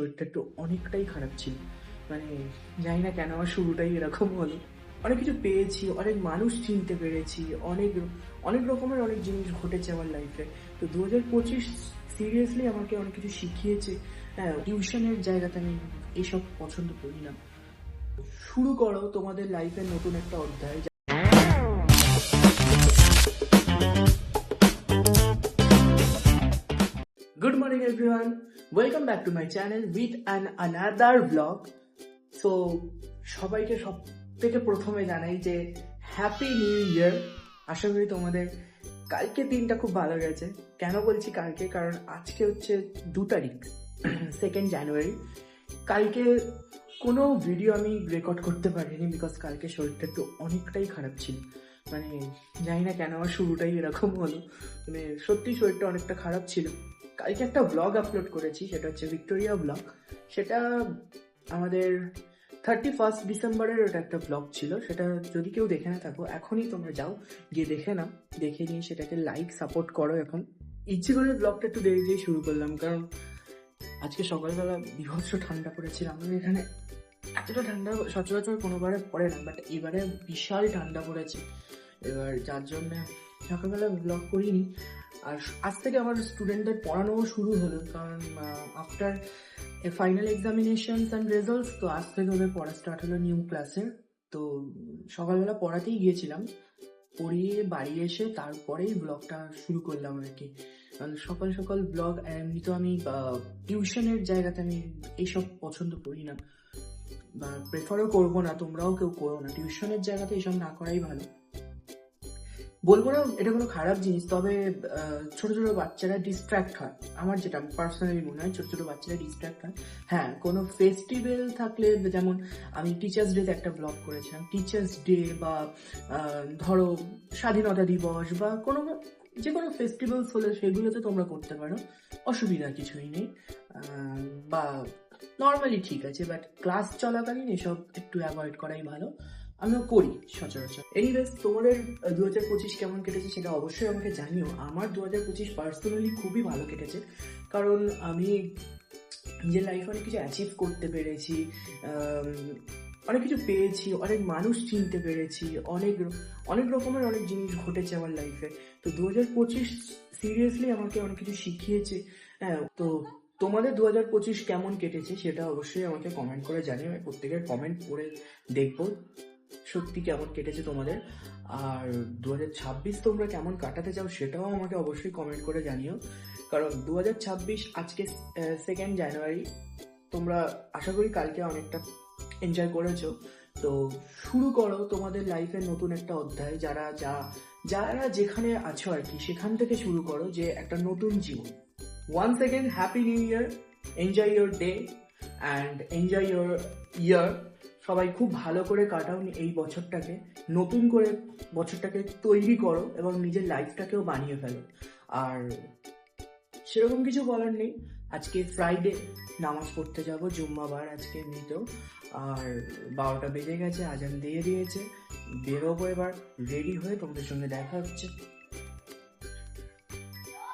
শরীরটা একটু অনেকটাই খারাপ ছিল। মানে জানি না কেন আমার শুরুটাই এরকম হলো। অনেক কিছু পেয়েছি, অনেক মানুষ চিনতে পেরেছি, অনেক অনেক রকমের অনেক জিনিস ঘটেছে আমার লাইফে। তো 2025 সিরিয়াসলি আমাকে অনেক কিছু শিখিয়েছে। হ্যাঁ, টিউশনের জায়গাতে আমি এসব পছন্দ করি না। শুরু করো তোমাদের লাইফের নতুন একটা অধ্যায়। Good morning everyone. Welcome back to my channel with another vlog. So সবাইকে সব থেকে প্রথমে জানাই যে হ্যাপি নিউ ইয়ার। আশা করি তোমাদের কালকে দিনটা খুব ভালো গেছে। কেন বলছি কালকে, কারণ আজকে হচ্ছে 2 তারিখ 2nd জানুয়ারি। কালকে কোনো ভিডিও আমি রেকর্ড করতে পারিনি বিকজ কালকে শরীরটা একটু অনেকটাই খারাপ ছিল। মানে জানি না কেন আমার শুরুটাই এরকম হলো। মানে সত্যি শরীরটা অনেকটা খারাপ ছিল। কালকে একটা ব্লগ আপলোড করেছি, সেটা হচ্ছে ভিক্টোরিয়া ব্লগ। সেটা আমাদের 31 ডিসেম্বরের ওটা একটা ব্লগ ছিল। সেটা যদি কেউ দেখে না থাকো, এখনই তোমরা যাও, গিয়ে দেখে নাও, দেখে নিয়ে সেটাকে লাইক সাপোর্ট করো। এখন ইচ্ছে করে ব্লগটা একটু দেরি দিয়ে শুরু করলাম, কারণ আজকে সকালবেলা বিভৎস ঠান্ডা পড়েছিল। আমাদের এখানে এতটা ঠান্ডা সচরাচর কোনোবারে পড়ে না, বাট এবারে বিশাল ঠান্ডা পড়েছে। এবার যার জন্য সকালবেলা ব্লগ করিনি। আর আজ থেকে আমার স্টুডেন্টদের পড়ানোও শুরু হলো, কারণ after final examinations and results, তো আজ থেকে ওদের পড়া স্টার্ট হলো নিউ ক্লাসে। তো সকালবেলা পড়াতেই গিয়েছিলাম, পড়িয়ে বাড়ি এসে তারপরেই ব্লগটা শুরু করলাম আর কি। কারণ সকাল সকাল ব্লগ এমনি তো আমি টিউশনের জায়গাতে আমি এইসব পছন্দ করি না, বা প্রেফারও করবো না, তোমরাও কেউ করো না। টিউশনের জায়গাতে এইসব না করাই ভালো। বলবো না এটা কোনো খারাপ জিনিস, তবে ছোট ছোট বাচ্চারা ডিস্ট্র্যাক্ট হয়। আমার যেটা পার্সোনালি মনে হয়, ছোট ছোট বাচ্চারা ডিস্ট্র্যাক্ট হয়। হ্যাঁ, কোনো ফেস্টিভ্যাল থাকলে, যেমন আমি টিচার্স ডেতে একটা ব্লগ করেছিলাম, টিচার্স ডে বা ধরো স্বাধীনতা দিবস বা যে কোনো ফেস্টিভ্যালস হলে সেগুলোতে তোমরা করতে পারো, অসুবিধা কিছুই নেই। বা নর্মালি ঠিক আছে, বাট ক্লাস চলাকালীন এসব একটু অ্যাভয়েড করাই ভালো। আমিও করি সচরাচর। এনিওয়েজ, তোমাদের 2025 কেমন কেটেছে সেটা অবশ্যই আমাকে জানিও। আমার 2025 পার্সোনালি খুবই ভালো কেটেছে, কারণ আমি নিজের লাইফে অনেক কিছু অ্যাচিভ করতে পেরেছি, অনেক কিছু পেয়েছি, অনেক মানুষ চিনতে পেরেছি, অনেক অনেক রকমের অনেক জিনিস ঘটেছে আমার লাইফে। তো 2025 সিরিয়াসলি আমাকে অনেক কিছু শিখিয়েছে। হ্যাঁ, তো তোমাদের 2025 কেমন কেটেছে সেটা অবশ্যই আমাকে কমেন্ট করে জানিও। আমি প্রত্যেকের কমেন্ট পড়ে দেখবো সত্যি কেমন কেটেছে তোমাদের। আর 2026 তোমরা কেমন কাটাতে চাও সেটাও আমাকে অবশ্যই কমেন্ট করে জানিও, কারণ 2026 আজকে 2nd জানুয়ারি। তোমরা আশা করি কালকে অনেকটা এনজয় করেছো। তো শুরু করো তোমাদের লাইফের নতুন একটা অধ্যায়। যারা যেখানে আছো আর কি, সেখান থেকে শুরু করো যে একটা নতুন জীবন। Once second happy new year. Enjoy your day and enjoy your year. সবাই খুব ভালো করে কাটাও এই বছরটাকে, নতুন করে বছরটাকে তৈরি করো এবং নিজের লাইফটাকেও বানিয়ে ফেলো। আর সেরকম কিছু বলার নেই। আজকে ফ্রাইডে, নামাজ পড়তে যাবো, জুম্মাবার আজকে এমনিতেও। আর 12টা বেজে গেছে, আজান দিয়ে দিয়েছে, বেরোবো এবার রেডি হয়ে, তোমাদের সঙ্গে দেখা হচ্ছে।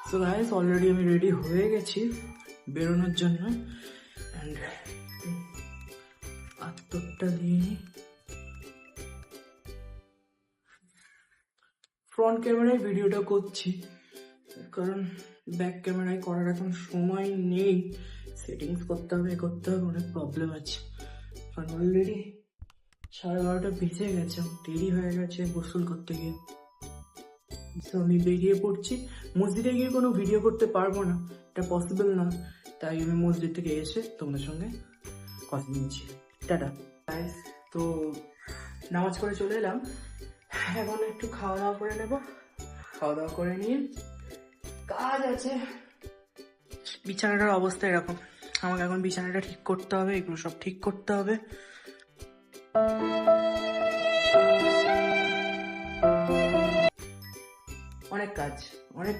সো গাইস, অলরেডি আমি রেডি হয়ে গেছি বেরোনোর জন্য। অ্যান্ড আত্মটা দিয়ে ফ্রন্ট ক্যামেরায় ভিডিওটা করছি, কারণ ব্যাক ক্যামেরায় করার এখন সময় নেই। সেটিংস করতে হবে, অনেক প্রবলেম আছে। কারণ অলরেডি 12:30 বেজে গেছে, দেরি হয়ে গেছে গোসল করতে গিয়ে। তো আমি বেরিয়ে পড়ছি। মসজিদে গিয়ে কোনো ভিডিও করতে পারবো না, এটা পসিবল না। তাই আমি মসজিদ থেকে এসে তোমাদের সঙ্গে কথা নিচ্ছি। টাটা। তো নামাজ করে চলে এলাম, এখন একটু খাওয়া দাওয়া করে নেব। খাওয়া দাওয়া করে নিয়ে কাজ আছে। বিছানাটার অবস্থা এরকম, আমাকে এখন বিছানাটা ঠিক করতে হবে, এগুলো সব ঠিক করতে হবে। অনেক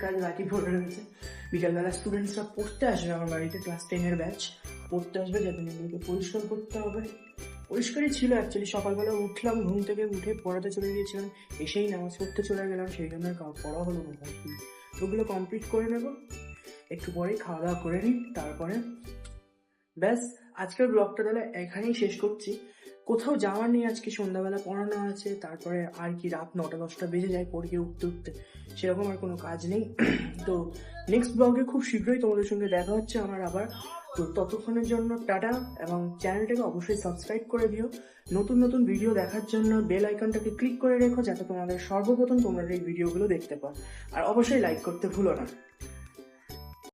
কাজ বাকি পড়ে রয়েছে। বিকালবেলা স্টুডেন্টসরা পড়তে আসবে আমার বাড়িতে, ক্লাস 10-এর ব্যাচ পড়তে আসবে, যাতে এগুলোকে পরিষ্কার করতে হবে। পরিষ্কারই ছিল অ্যাকচুয়ালি। সকালবেলা উঠলাম, ঘুম থেকে উঠে পড়াতে চলে গিয়েছিলাম, এসেই নামাজ পড়তে চলে গেলাম, সেই জন্য পড়া হলো না। তো ওগুলো কমপ্লিট করে নেব, একটু পরেই খাওয়া দাওয়া করে নিই, তারপরে ব্যাস, আজকের ব্লগটা তাহলে এখানেই শেষ করছি। কোথাও যাওয়ার নেই, আজকে সন্ধ্যাবেলা পড়ানো আছে, তারপরে আর কি রাত 9টা-10টা বেজে যায় পড়িয়ে উঠতে উঠতে, সেরকম আর কোনো কাজ নেই। তো নেক্সট ব্লগে খুব শীঘ্রই তোমাদের সঙ্গে দেখা হচ্ছে আমার আবার। তো ততক্ষণের জন্য টাটা, এবং চ্যানেলটাকে অবশ্যই সাবস্ক্রাইব করে দিও। নতুন নতুন ভিডিও দেখার জন্য বেল আইকনটাকে ক্লিক করে রেখো, যাতে তোমাদের সর্বপ্রথম তোমরা এই ভিডিওগুলো দেখতে পাও। আর অবশ্যই লাইক করতে ভুলো না।